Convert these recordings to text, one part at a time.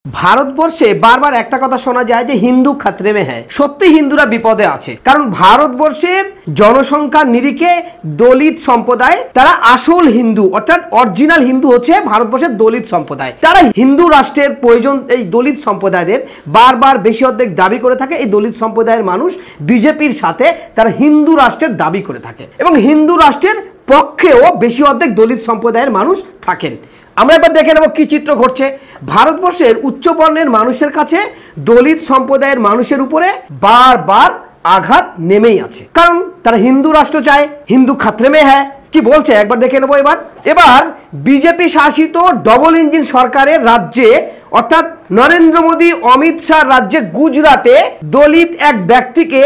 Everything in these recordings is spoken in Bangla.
ভারতবর্ষে বারবার একটা কথা শোনা যায় যে হিন্দু খাতরে মে হ্যায়। সত্যি হিন্দুরা বিপদে আছে, কারণ ভারতবর্ষের জনসংখ্যার নিরিখে দলিত সম্প্রদায় তারা আসল হিন্দু, অর্থাৎ অরিজিনাল হিন্দু হচ্ছে ভারতবর্ষের দলিত সম্প্রদায়। তারা হিন্দু রাষ্ট্রের প্রয়োজন এই দলিত সম্প্রদায়দের বারবার বেশি অর্ধেক দাবি করে থাকে। এই দলিত সম্প্রদায়ের মানুষ বিজেপির সাথে তারা হিন্দু রাষ্ট্রের দাবি করে থাকে এবং হিন্দু রাষ্ট্রের পক্ষেও বেশি অর্ধেক দলিত সম্প্রদায়ের মানুষ থাকেন। আমরা এবার দেখে নেব কি চিত্র ঘটছে। ভারতবর্ষের উচ্চ বর্ণের মানুষের কাছে দলিত সম্প্রদায়ের মানুষের উপরে বারবার আঘাত নেমেই আছে, কারণ তারা হিন্দু রাষ্ট্র চায়, হিন্দু খাতরে মে হ্যায়। কি বলছে একবার দেখে নেব। এবার বিজেপি শাসিত ডবল ইঞ্জিন সরকারের রাজ্যে, অর্থাৎ নরেন্দ্র মোদী অমিত শাহ রাজ্যে গুজরাটে দলিত এক ব্যক্তিকে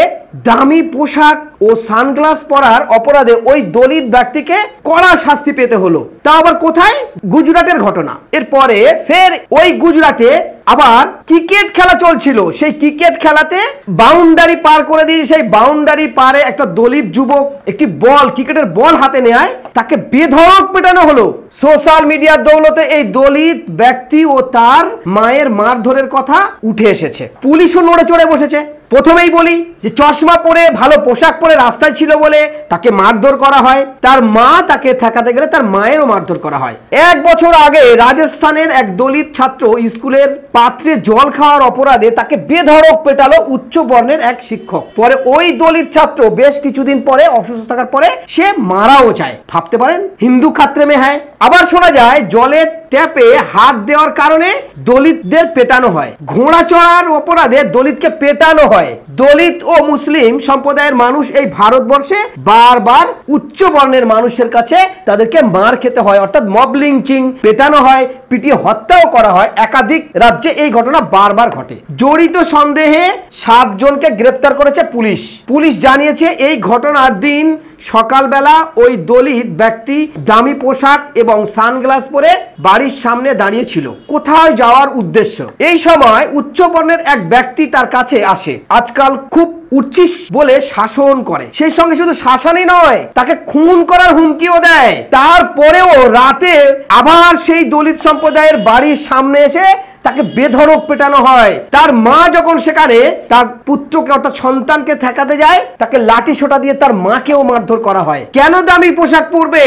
দামি পোশাক ও সানগ্লাস পরার অপরাধে ওই দলিত ব্যক্তিকে কড়া শাস্তি পেতে হলো। তা আবার কোথায়? গুজরাটের ঘটনা। এরপরে ফের ওই গুজরাটে আবার ক্রিকেট খেলা চলছিল। সেই ক্রিকেট খেলাতে বাউন্ডারি পার করে দিয়ে সেই বাউন্ডারি পারে একটা দলিত যুবক একটি বল, ক্রিকেটের বল হাতে নেয়, তাকে বেধড়ক পেটানো হলো। সোশ্যাল মিডিয়ার দৌলতে এই দলিত ব্যক্তি ও তার মায়ের মারধরের কথা উঠে এসেছে। পুলিশও নড়ে চড়ে বসেছে। প্রথমেই বলি যে চশমা পরে ভালো পোশাক পরে রাস্তায় ছিল বলে তাকে মারধর করা হয়, তার মা তাকে ঠেকাতে গেলে তার মায়েরও মারধর করা হয়। 1 বছর আগে রাজস্থানের এক দলিত ছাত্র স্কুলের পাত্রে জল খাওয়ার অপরাধে তাকে বেধড়ক পেটালো উচ্চ বর্ণের এক শিক্ষক। পরে ওই দলিত ছাত্র বেশ কিছুদিন পরে অসুস্থ থাকার পরে সে মারাও যায়। ভাবতে পারেন হিন্দু খাতরে মে হ্যায়। আবার শোনা যায় জলের ট্যাপে হাত দেওয়ার কারণে দলিতদের পেটানো হয়, ঘোড়া চড়ার অপরাধে দলিতকে পেটানো হয়। দলিত ও মুসলিম সম্প্রদায়ের মানুষ এই ভারতবর্ষে বারবার উচ্চ বর্ণের মানুষের কাছে তাদেরকে মার খেতে হয়, অর্থাৎ মব লিঞ্চিং, পেটানো হয়, পিটিয়ে হত্যাও করা হয়। একাধিক রাজ্যে এই ঘটনা বারবার ঘটে। জড়িত সন্দেহে 7 জনকে গ্রেপ্তার করেছে পুলিশ। পুলিশ জানিয়েছে এই ঘটনার দিন সকালবেলা ওই দলিত ব্যক্তি দামি পোশাক এবং সানগ্লাস পরে বাড়ির সামনে দাঁড়িয়ে ছিল কোথাও যাওয়ার উদ্দেশ্য। এই সময় উচ্চ বর্ণের এক ব্যক্তি তার কাছে আসে। আজকাল খুব উচ্ছিস বলে শাসন করে, সেই সঙ্গে শুধু শাসনই নয়, তাকে খুন করার হুমকিও দেয়। তারপরেও রাতে আবার সেই দলিত সম্প্রদায়ের বাড়ির সামনে এসে তাকে বেধড়ক পেটানো হয়। তার মা যখন সেখানে তার পুত্রকে অর্থাৎ সন্তানকে ঠেকাতে যায়, তাকে লাঠি সোটা দিয়ে তার মাকেও মারধর করা হয়। কেন দামি পোশাক পরবে,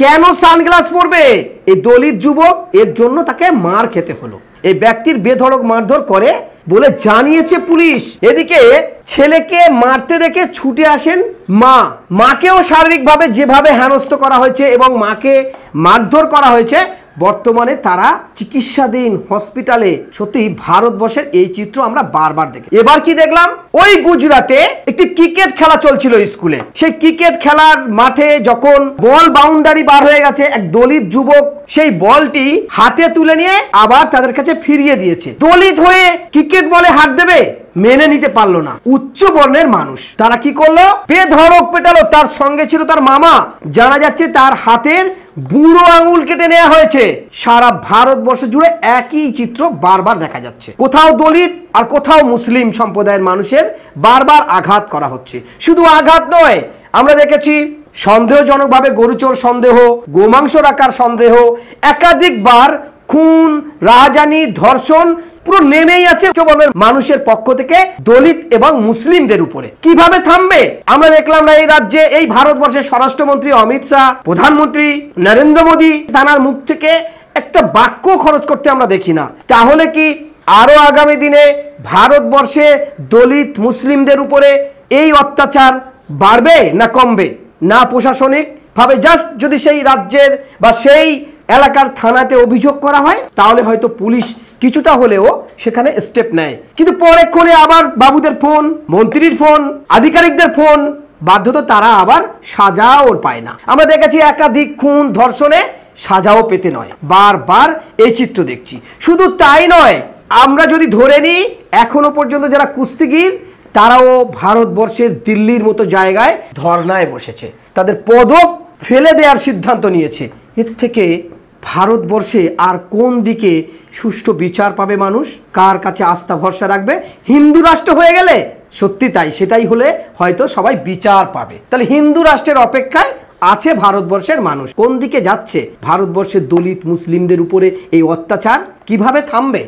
কেন সানগ্লাস পরবে এই দলিত যুবক, এর জন্য তাকে মার খেতে হলো। এই ব্যক্তির বেধড়ক মারধর করে বলে জানিয়েছে পুলিশ। এদিকে ছেলেকে মারতে দেখে ছুটে আসেন মা। মাকেও শারীরিকভাবে যেভাবে হেনস্থ করা হয়েছে এবং মাকে মারধর করা হয়েছে, বর্তমানে তারা চিকিৎসাধীন হসপিটালে। সত্যি ভারতবর্ষের এই চিত্র আমরা বারবার দেখি। এবার কি দেখলাম, ওই গুজরাটে একটি ক্রিকেট খেলা চলছিল স্কুলে। সেই ক্রিকেট খেলার মাঠে যখন বল বাউন্ডারি বার হয়ে গেছে, এক দলিত যুবক সেই বলটি হাতে তুলে নিয়ে আবার তাদের কাছে ফিরিয়ে দিয়েছে। দলিত হয়ে ক্রিকেট বলে হাত দেবে, মেনে নিতে পারলো না উচ্চ বর্ণের মানুষ। তারা কি করলো, বেধড়ক পেটালো। তার সঙ্গে ছিল তার মামা। জানা যাচ্ছে তার হাতের বুড়ো আঙুল কেটে নেওয়া হয়েছে। সারা ভারতবর্ষ জুড়ে একই চিত্র বারবার দেখা যাচ্ছে। কোথাও দলিত আর কোথাও মুসলিম সম্প্রদায়ের মানুষের বারবার আঘাত করা হচ্ছে। শুধু আঘাত নয়, আমরা দেখেছি সন্দেহজনকভাবে গরুচোর সন্দেহ, গোমাংস রাখার সন্দেহ, একাধিকবার খুন, রাহাজানি, ধর্ষণ পুরো নেমেই আছে মানুষের পক্ষ থেকে দলিত এবং মুসলিমদের উপরে। কিভাবে থামবে? আমরা দেখলাম না এই রাজ্যে, এই ভারতবর্ষের স্বরাষ্ট্রমন্ত্রী অমিত শাহ, প্রধানমন্ত্রী নরেন্দ্র মোদী, তানার মুখ থেকে একটা বাক্য খরচ করতে আমরা দেখি না। তাহলে কি আরো আগামী দিনে ভারতবর্ষে দলিত মুসলিমদের উপরে এই অত্যাচার বাড়বে না কমবে? না প্রশাসনিক ভাবে জাস্ট যদি সেই রাজ্যের বা সেই এলাকার থানাতে অভিযোগ করা হয়, তাহলে হয়তো পুলিশ কিছুটা হলেও সেখানে স্টেপ নেয়, কিন্তু পরেক্ষণে আবার বাবুদের ফোন, মন্ত্রীর ফোন, আধিকারিকদের ফোন, বাধ্যত তারা আবার সাজাও পায় না। আমরা দেখেছি একাধিক খুন, ধর্ষণে সাজাও পেতে নয়, বারবার এই চিত্র দেখছি। শুধু তাই নয়, আমরা যদি ধরে নিই এখনো পর্যন্ত যারা কুস্তিগির, তারাও ভারতবর্ষের দিল্লির মতো জায়গায় ধর্নায় বসেছে, তাদের পদক ফেলে দেওয়ার সিদ্ধান্ত নিয়েছে। এর থেকে ভারতবর্ষে আর কোন দিকে সুষ্ঠু বিচার পাবে মানুষ? কার কাছে আস্থা ভরসা রাখবে? হিন্দু রাষ্ট্র হয়ে গেলে সত্যি তাই, সেটাই হলে হয়তো সবাই বিচার পাবে। তাহলে হিন্দু রাষ্ট্রের অপেক্ষায় আছে ভারতবর্ষের মানুষ। কোন দিকে যাচ্ছে ভারতবর্ষের দলিত মুসলিমদের উপরে এই অত্যাচার? কিভাবে থামবে?